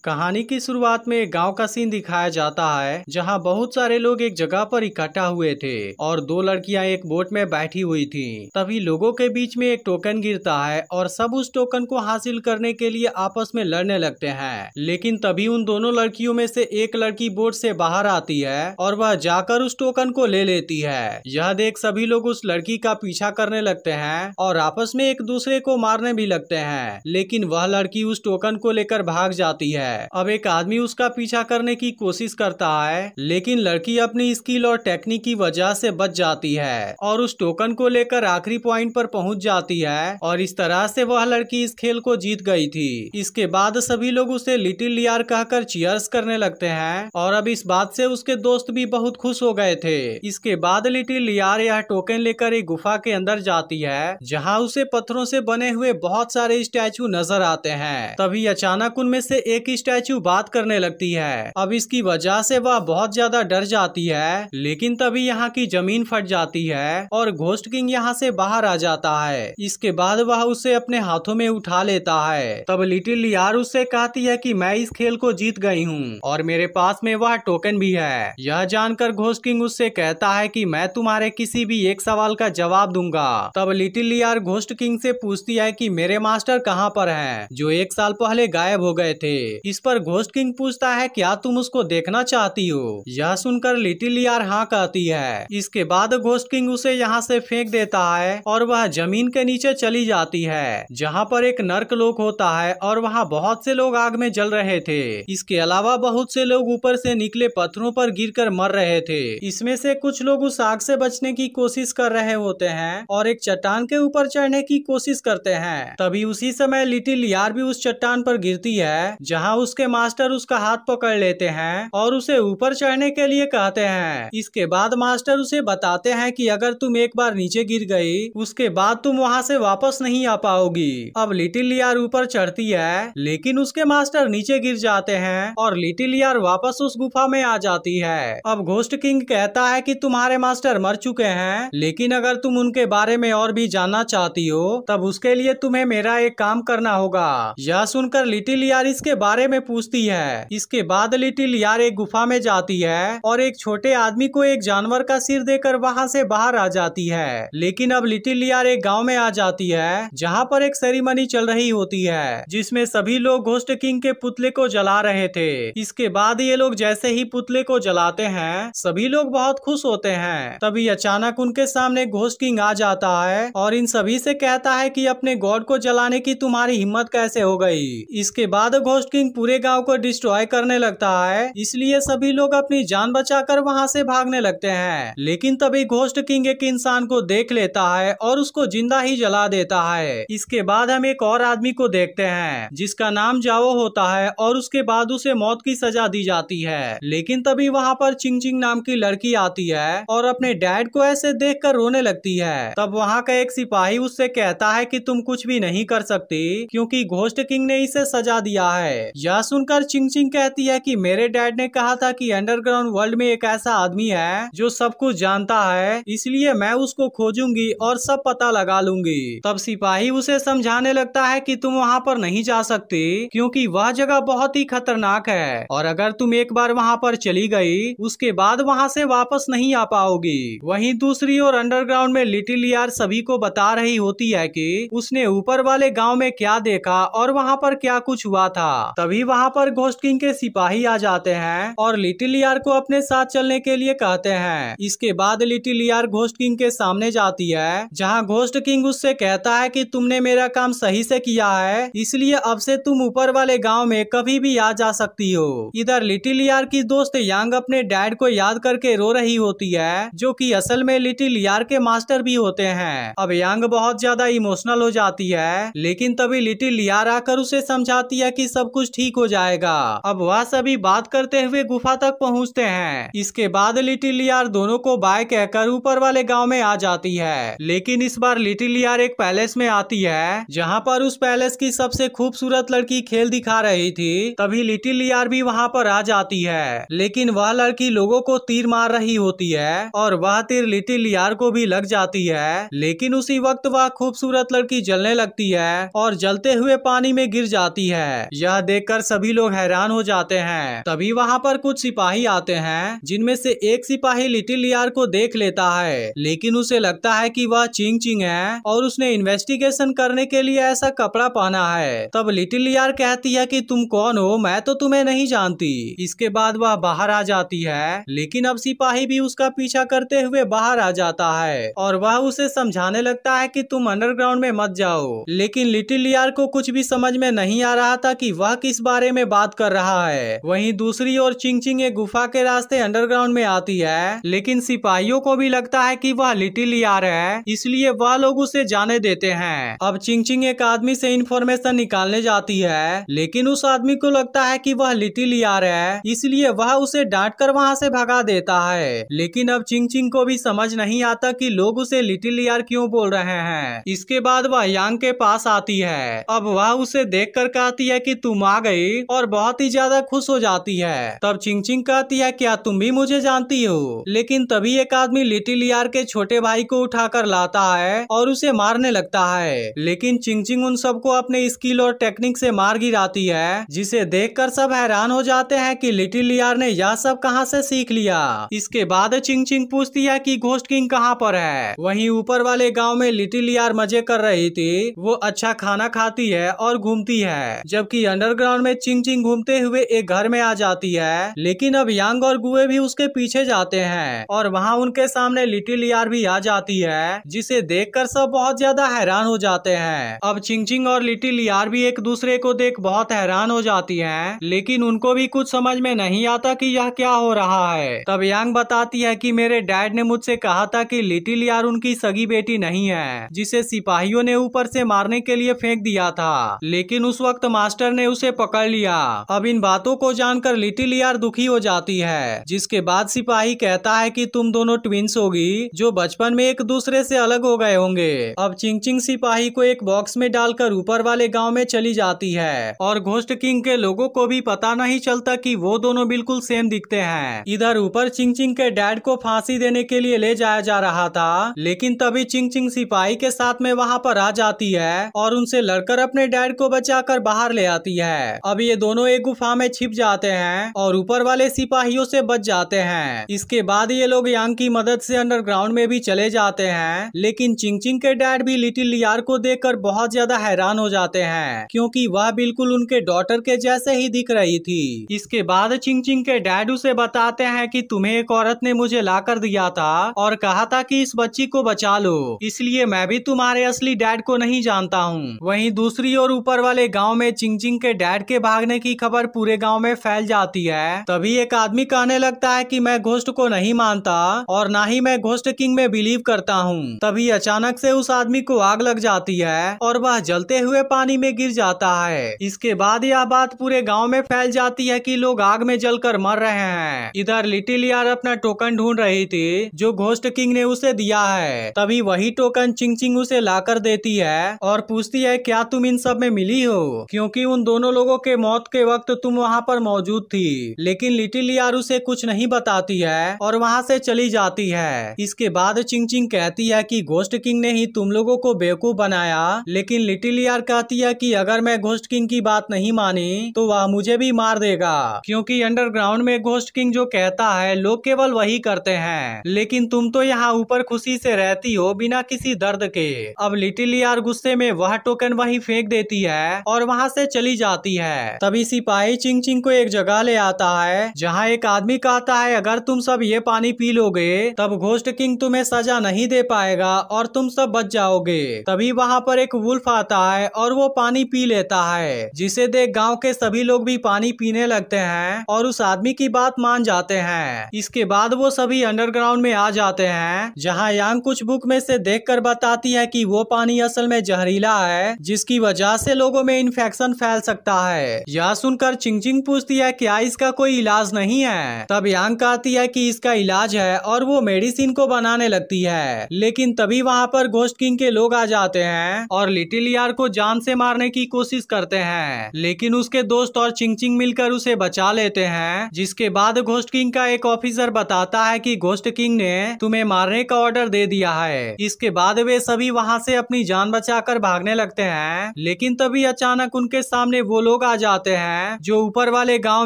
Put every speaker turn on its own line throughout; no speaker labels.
कहानी की शुरुआत में एक गांव का सीन दिखाया जाता है जहां बहुत सारे लोग एक जगह पर इकट्ठा हुए थे और दो लड़कियां एक बोट में बैठी हुई थीं। तभी लोगों के बीच में एक टोकन गिरता है और सब उस टोकन को हासिल करने के लिए आपस में लड़ने लगते हैं। लेकिन तभी उन दोनों लड़कियों में से एक लड़की बोट से बाहर आती है और वह जाकर उस टोकन को ले लेती है। यह देख सभी लोग उस लड़की का पीछा करने लगते हैं और आपस में एक दूसरे को मारने भी लगते हैं। लेकिन वह लड़की उस टोकन को लेकर भाग जाती है। अब एक आदमी उसका पीछा करने की कोशिश करता है, लेकिन लड़की अपनी स्किल और टेक्निक की वजह से बच जाती है और उस टोकन को लेकर आखिरी पॉइंट पर पहुंच जाती है और इस तरह से वह लड़की इस खेल को जीत गई थी। इसके बाद सभी लोग उसे लिटिल लियार कहकर चीयर्स करने लगते हैं और अब इस बात से उसके दोस्त भी बहुत खुश हो गए थे। इसके बाद लिटिल लियार यह टोकन लेकर एक गुफा के अंदर जाती है जहाँ उसे पत्थरों से बने हुए बहुत सारे स्टैचू नजर आते हैं। तभी अचानक उनमें से एक स्टैचू बात करने लगती है। अब इसकी वजह से वह बहुत ज्यादा डर जाती है, लेकिन तभी यहाँ की जमीन फट जाती है और घोस्ट किंग यहाँ से बाहर आ जाता है। इसके बाद वह उसे अपने हाथों में उठा लेता है। तब लिटिल लियार उससे कहती है कि मैं इस खेल को जीत गई हूँ और मेरे पास में वह टोकन भी है। यह जानकर घोस्ट किंग उससे कहता है कि मैं तुम्हारे किसी भी एक सवाल का जवाब दूंगा। तब लिटिल लियार घोस्ट किंग से पूछती है कि मेरे मास्टर कहाँ पर हैं, जो एक साल पहले गायब हो गए थे। इस पर घोस्ट किंग पूछता है क्या तुम उसको देखना चाहती हो। यह सुनकर लिटिल लियार हाँ कहती है। इसके बाद घोस्ट किंग उसे यहाँ से फेंक देता है और वह जमीन के नीचे चली जाती है, जहाँ पर एक नर्क लोक होता है और वहाँ बहुत से लोग आग में जल रहे थे। इसके अलावा बहुत से लोग ऊपर से निकले पत्थरों पर गिरकर मर रहे थे। इसमें से कुछ लोग उस आग से बचने की कोशिश कर रहे होते हैं और एक चट्टान के ऊपर चढ़ने की कोशिश करते हैं। तभी उसी समय लिटिल लियार भी उस चट्टान पर गिरती है, जहाँ उसके मास्टर उसका हाथ पकड़ लेते हैं और उसे ऊपर चढ़ने के लिए कहते हैं। इसके बाद मास्टर उसे बताते हैं कि अगर तुम एक बार नीचे गिर गई, उसके बाद तुम वहाँ से वापस नहीं आ पाओगी। अब लिटिल लियार ऊपर चढ़ती है, लेकिन उसके मास्टर नीचे गिर जाते हैं और लिटिल लियार वापस उस गुफा में आ जाती है। अब घोस्ट किंग कहता है कि तुम्हारे मास्टर मर चुके हैं, लेकिन अगर तुम उनके बारे में और भी जानना चाहती हो तब उसके लिए तुम्हें मेरा एक काम करना होगा। यह सुनकर लिटिल लियार इसके बारे में पूछती है। इसके बाद लिटिल लियार एक गुफा में जाती है और एक छोटे आदमी को एक जानवर का सिर देकर वहाँ से बाहर आ जाती है। लेकिन अब लिटिल लियार एक गांव में आ जाती है जहाँ पर एक सेरेमनी चल रही होती है, जिसमें सभी लोग घोस्ट किंग के पुतले को जला रहे थे। इसके बाद ये लोग जैसे ही पुतले को जलाते हैं, सभी लोग बहुत खुश होते हैं। तभी अचानक उनके सामने घोस्ट किंग आ जाता है और इन सभी से कहता है कि अपने गॉड को जलाने की तुम्हारी हिम्मत कैसे हो गई। इसके बाद घोस्ट किंग पूरे गांव को डिस्ट्रॉय करने लगता है, इसलिए सभी लोग अपनी जान बचाकर वहां से भागने लगते हैं। लेकिन तभी घोस्ट किंग एक इंसान को देख लेता है और उसको जिंदा ही जला देता है। इसके बाद हम एक और आदमी को देखते हैं जिसका नाम जाओ होता है और उसके बाद उसे मौत की सजा दी जाती है। लेकिन तभी वहाँ पर चिंग चिंग नाम की लड़की आती है और अपने डैड को ऐसे देखकर रोने लगती है। तब वहाँ का एक सिपाही उससे कहता है कि तुम कुछ भी नहीं कर सकती क्योंकि घोस्ट किंग ने इसे सजा दिया है। यह सुनकर चिंग चिंग कहती है कि मेरे डैड ने कहा था कि अंडरग्राउंड वर्ल्ड में एक ऐसा आदमी है जो सब कुछ जानता है, इसलिए मैं उसको खोजूंगी और सब पता लगा लूंगी। तब सिपाही उसे समझाने लगता है कि तुम वहाँ पर नहीं जा सकती क्योंकि वह जगह बहुत ही खतरनाक है और अगर तुम एक बार वहाँ पर चली गई उसके बाद वहाँ से वापस नहीं आ पाओगी। वहीं दूसरी ओर अंडरग्राउंड में लिटिल लियार सभी को बता रही होती है कि उसने ऊपर वाले गाँव में क्या देखा और वहाँ पर क्या कुछ हुआ था। तभी वहाँ पर घोस्ट किंग के सिपाही आ जाते हैं और लिटिल लियार को अपने साथ चलने के लिए कहते हैं। इसके बाद लिटिल लियार घोस्ट किंग के सामने जाती है, जहाँ घोस्ट किंग उससे कहता है कि तुमने मेरा काम सही से किया है, इसलिए अब से तुम ऊपर वाले गांव में कभी भी आ जा सकती हो। इधर लिटिल लियार की दोस्त यांग अपने डैड को याद करके रो रही होती है, जो कि असल में लिटिल लियार के मास्टर भी होते हैं। अब यांग बहुत ज्यादा इमोशनल हो जाती है, लेकिन तभी लिटिल लियार आकर उसे समझाती है कि सब कुछ ठीक हो जाएगा। अब वह सभी बात करते हुए गुफा तक पहुँचते हैं। इसके बाद लिटिल लियार दोनों को बाय कहकर ऊपर वाले गांव में आ जाती है। लेकिन इस बार लिटिल लियार एक पैलेस में आती है, जहां पर उस पैलेस की सबसे खूबसूरत लड़की खेल दिखा रही थी। तभी लिटिल लियार भी वहां पर आ जाती है, लेकिन वह लड़की लोगों को तीर मार रही होती है और वह तीर लिटिल लियार को भी लग जाती है। लेकिन उसी वक्त वह खूबसूरत लड़की जलने लगती है और जलते हुए पानी में गिर जाती है। यह देख देखकर सभी लोग हैरान हो जाते हैं। तभी वहाँ पर कुछ सिपाही आते हैं, जिनमें से एक सिपाही लिटिल लियार को देख लेता है, लेकिन उसे लगता है कि वह चिंग चिंग है और उसने इन्वेस्टिगेशन करने के लिए ऐसा कपड़ा पहना है। तब लिटिल लियार कहती है कि तुम कौन हो, मैं तो तुम्हें नहीं जानती। इसके बाद वह बाहर आ जाती है, लेकिन अब सिपाही भी उसका पीछा करते हुए बाहर आ जाता है और वह उसे समझाने लगता है कि तुम अंडरग्राउंड में मत जाओ। लेकिन लिटिल लियार को कुछ भी समझ में नहीं आ रहा था कि वह किस बारे में बात कर रहा है। वहीं दूसरी ओर चिंग चिंग एक गुफा के रास्ते अंडरग्राउंड में आती है, लेकिन सिपाहियों को भी लगता है कि वह लिटिल लियार है, इसलिए वह लोग उसे जाने देते हैं। अब चिंग चिंग एक आदमी से इंफॉर्मेशन निकालने जाती है, लेकिन उस आदमी को लगता है कि वह लिटिल लियार है, इसलिए वह उसे डांट कर वहाँ से भगा देता है। लेकिन अब चिंग चिंग को भी समझ नहीं आता कि लोग उसे लिटिल लियार क्यों बोल रहे हैं। इसके बाद वह यांग के पास आती है। अब वह उसे देखकर कहती है कि तुम आ गई और बहुत ही ज्यादा खुश हो जाती है। तब चिंग चिंग कहती है क्या तुम भी मुझे जानती हो। लेकिन तभी एक आदमी लिटिल लियार के छोटे भाई को उठाकर लाता है और उसे मारने लगता है, लेकिन चिंग चिंग उन सबको अपने स्किल और टेक्निक से मार गिराती है, जिसे देखकर सब हैरान हो जाते हैं कि लिटिल लियार ने यह सब कहां से सीख लिया। इसके बाद चिंग चिंग पूछती है कि घोस्ट किंग कहां पर है। वहीं ऊपर वाले गांव में लिटिल लियार मजे कर रही थी, वो अच्छा खाना खाती है और घूमती है, जबकि अंडरग्राउंड में चिंग चिंग घूमते हुए एक घर में आ जाती है। लेकिन अब यांग और गुए भी उसके पीछे जाते हैं और वहाँ उनके सामने लिटिल लियार भी आ जाती है, जिसे देखकर सब बहुत ज्यादा हैरान हो जाते हैं। अब चिंग चिंग और लिटिल लियार भी एक दूसरे को देख बहुत हैरान हो जाती हैं, लेकिन उनको भी कुछ समझ में नहीं आता कि यह क्या हो रहा है। तब यांग बताती है कि मेरे डैड ने मुझसे कहा था कि लिटिल लियार उनकी सगी बेटी नहीं है, जिसे सिपाहियों ने ऊपर से मारने के लिए फेंक दिया था, लेकिन उस वक्त मास्टर ने उसे पकड़ लिया। अब इन बातों को जानकर लिटिल लियार दुखी हो जाती है, जिसके बाद सिपाही कहता है कि तुम दोनों ट्विंस होगी जो बचपन में एक दूसरे से अलग हो गए होंगे। अब चिंग चिंग सिपाही को एक बॉक्स में डालकर ऊपर वाले गांव में चली जाती है और घोस्ट किंग के लोगों को भी पता नहीं चलता कि वो दोनों बिल्कुल सेम दिखते हैं। इधर ऊपर चिंग चिंग के डैड को फांसी देने के लिए ले जाया जा रहा था, लेकिन तभी चिंग चिंग सिपाही के साथ में वहाँ पर आ जाती है और उनसे लड़कर अपने डैड को बचाकर बाहर ले आती है। अब ये दोनों एक गुफा में छिप जाते हैं और ऊपर वाले सिपाहियों से बच जाते हैं। इसके बाद ये लोग यांग की मदद से अंडरग्राउंड में भी चले जाते हैं, लेकिन चिंग चिंग के डैड भी लिटिल लियार को देखकर बहुत ज्यादा हैरान हो जाते हैं, क्योंकि वह बिल्कुल उनके डॉटर के जैसे ही दिख रही थी। इसके बाद चिंग चिंग के डैड उसे बताते हैं कि तुम्हें एक औरत ने मुझे ला कर दिया था और कहा था कि इस बच्ची को बचा लो, इसलिए मैं भी तुम्हारे असली डैड को नहीं जानता हूँ। वहीं दूसरी ओर ऊपर वाले गांव में चिंग चिंग के डैड के भागने की खबर पूरे गांव में फैल जाती है। तभी एक आदमी कहने लगता है कि मैं घोस्ट को नहीं मानता और ना ही मैं घोस्ट किंग में बिलीव करता हूँ। तभी अचानक से उस आदमी को आग लग जाती है और वह जलते हुए पानी में गिर जाता है। इसके बाद यह बात पूरे गाँव में फैल जाती है कि लोग आग में जलकर मर रहे हैं। इधर लिटिल लियार अपना टोकन ढूंढ रही थी जो घोस्ट किंग ने उसे दिया है। तभी वही टोकन चिंग चिंग उसे लाकर देती है और पूछती है क्या तुम इन सब में मिली हो, क्योंकि उन दोनों लोगों के मौत के वक्त तुम वहाँ पर मौजूद थी। लेकिन लिटिल लियार उसे कुछ नहीं बताती है और वहाँ से चली जाती है। इसके बाद चिंग चिंग कहती है कि घोस्ट किंग ने ही तुम लोगों को बेवकूफ बनाया, लेकिन लिटिल लियार कहती है कि अगर मैं घोस्ट किंग की बात नहीं मानी तो वह मुझे भी मार देगा, क्योंकि अंडरग्राउंड में घोस्ट किंग जो कहता है लोग केवल वही करते हैं, लेकिन तुम तो यहाँ ऊपर खुशी से रहती हो बिना किसी दर्द के। अब लिटिल लियार गुस्से में वह टोकन वही फेंक देती है और वहाँ से चली जाती है। तभी सिपाही चिंग चिंग को एक जगह ले आता है जहाँ एक आदमी कहता है अगर तुम सब ये पानी पी लोगे तब घोस्ट किंग तुम्हें सजा नहीं दे पाएगा और तुम सब बच जाओगे। तभी वहाँ पर एक वुल्फ आता है और वो पानी पी लेता है, जिसे देख गाँव के सभी लोग भी पानी पीने लगते हैं और उस आदमी की बात मान जाते हैं। इसके बाद वो सभी अंडरग्राउंड में आ जाते हैं, जहाँ यांग कुछ बुक में से देखकर बताती है कि वो पानी असल में जहरीला है, जिसकी वजह से लोगों में इन्फेक्शन फैल सकता है। यह सुनकर चिंग चिंग पूछती है क्या इसका कोई इलाज नहीं है। तब यांग कहती है कि इसका इलाज है और वो मेडिसिन को बनाने लगती है। लेकिन तभी वहाँ पर घोस्ट किंग के लोग आ जाते हैं और लिटिल लियार को जान से मारने की कोशिश करते हैं, लेकिन उसके दोस्त और चिंग चिंग मिलकर उसे बचा लेते हैं। जिसके बाद घोस्ट किंग का एक ऑफिसर बताता है कि घोस्ट किंग ने तुम्हें मारने का ऑर्डर दे दिया है। इसके बाद वे सभी वहाँ से अपनी जान बचाकर भागने लगते हैं, लेकिन तभी अचानक उनके सामने वो लोग लोग आ जाते हैं जो ऊपर वाले गांव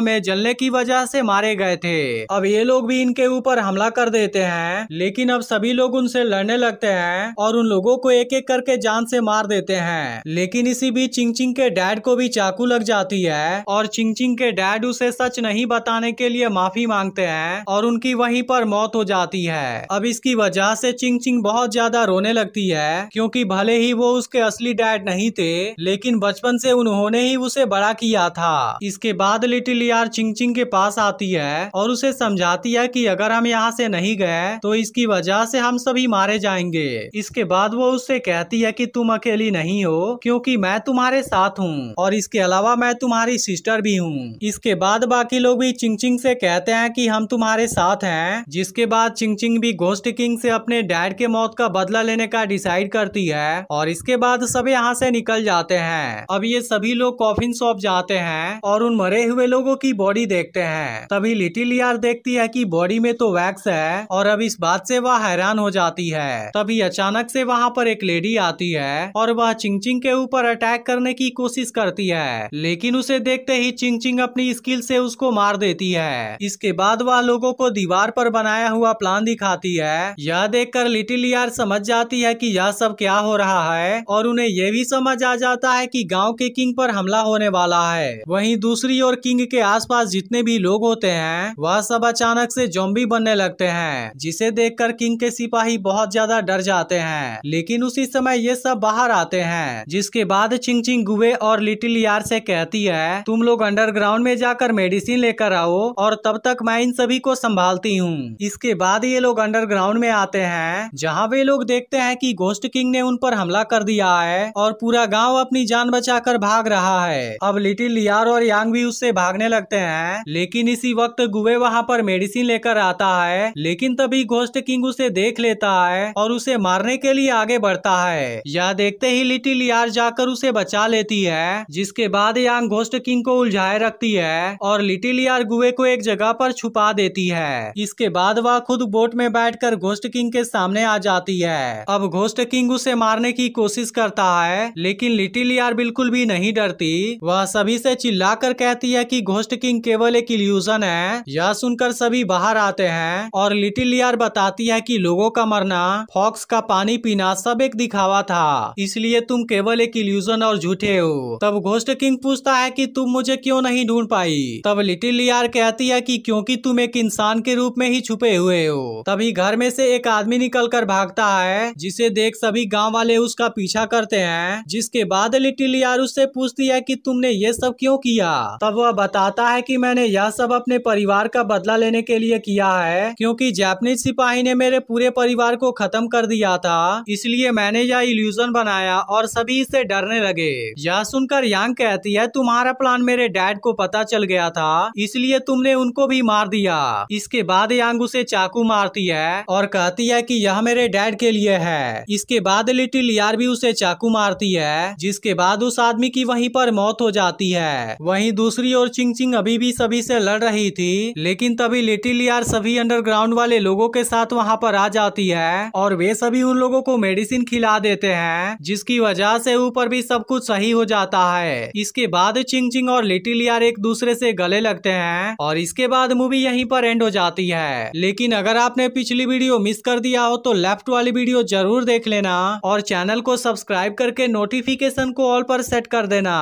में जलने की वजह से मारे गए थे। अब ये लोग भी इनके ऊपर हमला कर देते हैं, लेकिन अब सभी लोग उनसे लड़ने लगते हैं और उन लोगों को एक एक करके जान से मार देते हैं। लेकिन इसी बीच चिंगचिंग के डैड को भी चाकू लग जाती है और चिंगचिंग के डैड उसे सच नहीं बताने के लिए माफी मांगते हैं और उनकी वहीं पर मौत हो जाती है। अब इसकी वजह से चिंगचिंग बहुत ज्यादा रोने लगती है, क्योंकि भले ही वो उसके असली डैड नहीं थे, लेकिन बचपन से उन्होंने ही उसे बड़ा किया था। इसके बाद लिटिल यार चिंगचिंग के पास आती है और उसे समझाती है कि अगर हम यहाँ से नहीं गए तो इसकी वजह से हम सभी मारे जाएंगे। इसके बाद वो उससे कहती है कि तुम अकेली नहीं हो, क्योंकि मैं तुम्हारे साथ हूँ और इसके अलावा मैं तुम्हारी सिस्टर भी हूँ। इसके बाद बाकी लोग भी चिंगचिंग से कहते हैं कि हम तुम्हारे साथ हैं। जिसके बाद चिंगचिंग भी घोस्ट किंग से अपने डैड के मौत का बदला लेने का डिसाइड करती है और इसके बाद सब यहाँ से निकल जाते हैं। अब ये सभी लोग कॉफिन शॉप जाते हैं और उन मरे हुए लोगों की बॉडी देखते हैं। तभी लिटिल यार देखती है कि बॉडी में तो वैक्स है और अब इस बात से वह हैरान हो जाती है। तभी अचानक से वहाँ पर एक लेडी आती है और वह चिंगचिंग के ऊपर अटैक करने की कोशिश करती है, लेकिन उसे देखते ही चिंगचिंग अपनी स्किल से उसको मार देती है। इसके बाद वह लोगों को दीवार पर बनाया हुआ प्लान दिखाती है। यह देखकर लिटिल यार समझ जाती है कि यह सब क्या हो रहा है और उन्हें यह भी समझ आ जाता है कि गांव के किंग पर हमला होने वाला है। वहीं दूसरी ओर किंग के आसपास जितने भी लोग होते हैं वह सब अचानक से ज़ॉम्बी बनने लगते हैं, जिसे देखकर किंग के सिपाही बहुत ज्यादा डर जाते हैं। लेकिन उसी समय ये सब बाहर आते हैं। जिसके बाद चिंगचिंग गुवे और लिटिल यार से कहती है तुम लोग अंडरग्राउंड में जाकर मेडिसिन लेकर आओ और तब तक मैं इन सभी को संभालती हूँ। इसके बाद ये लोग अंडरग्राउंड में आते हैं, जहाँ वे लोग देखते हैं कि घोस्ट किंग ने उन पर हमला कर दिया है और पूरा गांव अपनी जान बचाकर भाग रहा है। अब लिटिल यार और यांग भी उससे भागने लगते हैं, लेकिन इसी वक्त गुवे वहाँ पर मेडिसिन लेकर आता है। लेकिन तभी घोस्ट किंग उसे देख लेता है और उसे मारने के लिए आगे बढ़ता है। यह देखते ही लिटिल यार जाकर उसे बचा लेती है। जिसके बाद यांग घोस्ट किंग को उलझाए रखती है और लिटिल यार गुवे को एक जगह पर छुपा देती है। इसके बाद वह खुद बोट में बैठकर घोस्ट किंग के सामने आ जाती है। अब घोस्ट किंग उसे मारने की कोशिश करता है, लेकिन लिटिल यार बिल्कुल भी नहीं डरती। वह सभी से चिल्लाकर कहती है कि घोस्ट किंग केवल एक इल्यूजन है। यह सुनकर सभी बाहर आते हैं और लिटिल यार बताती है कि लोगों का मरना, फॉक्स का पानी पीना सब एक दिखावा था, इसलिए तुम केवल एक इल्यूजन और झूठे हो। तब घोस्ट किंग पूछता है कि तुम मुझे क्यों नहीं ढूंढ पाई। तब लिटिल यार कहती है कि क्योंकि तुम एक इंसान के रूप में ही छुपे हुए हो। तभी घर में से एक आदमी निकलकर भागता है, जिसे देख सभी गांव वाले उसका पीछा करते हैं। जिसके बाद लिटिल यार उससे पूछती है कि तुमने ये सब क्यों किया। तब वह बताता है कि मैंने यह सब अपने परिवार का बदला लेने के लिए किया है, क्योंकि जापानीज सिपाही ने मेरे पूरे परिवार को खत्म कर दिया था, इसलिए मैंने यह इल्यूजन बनाया और सभी इससे डरने लगे। यह सुनकर यांग कहती है तुम्हारा प्लान मेरे डैड को पता चल गया था, इसलिए तुमने उनको भी मार दिया। इसके बाद यांग उसे चाकू मारती है और कहती है कि यह मेरे डैड के लिए है। इसके बाद लिटिल यार भी उसे चाकू मारती है, जिसके बाद उस आदमी की वहीं पर मौत हो जाती है। वहीं दूसरी ओर चिंगचिंग अभी भी सभी से लड़ रही थी, लेकिन तभी लिटिल यार सभी अंडरग्राउंड वाले लोगों के साथ वहां पर आ जाती है और वे सभी उन लोगों को मेडिसिन खिला देते हैं, जिसकी वजह से ऊपर भी सब कुछ सही हो जाता है। इसके बाद चिंगचिंग और लिटिल यार एक दूसरे से गले लगते हैं और इसके बाद मूवी यहीं पर एंड हो जाती है। लेकिन अगर आपने पिछली वीडियो मिस कर दिया हो तो लेफ्ट वाली वीडियो जरूर देख लेना और चैनल को सब्सक्राइब करके नोटिफिकेशन को ऑल पर सेट कर देना।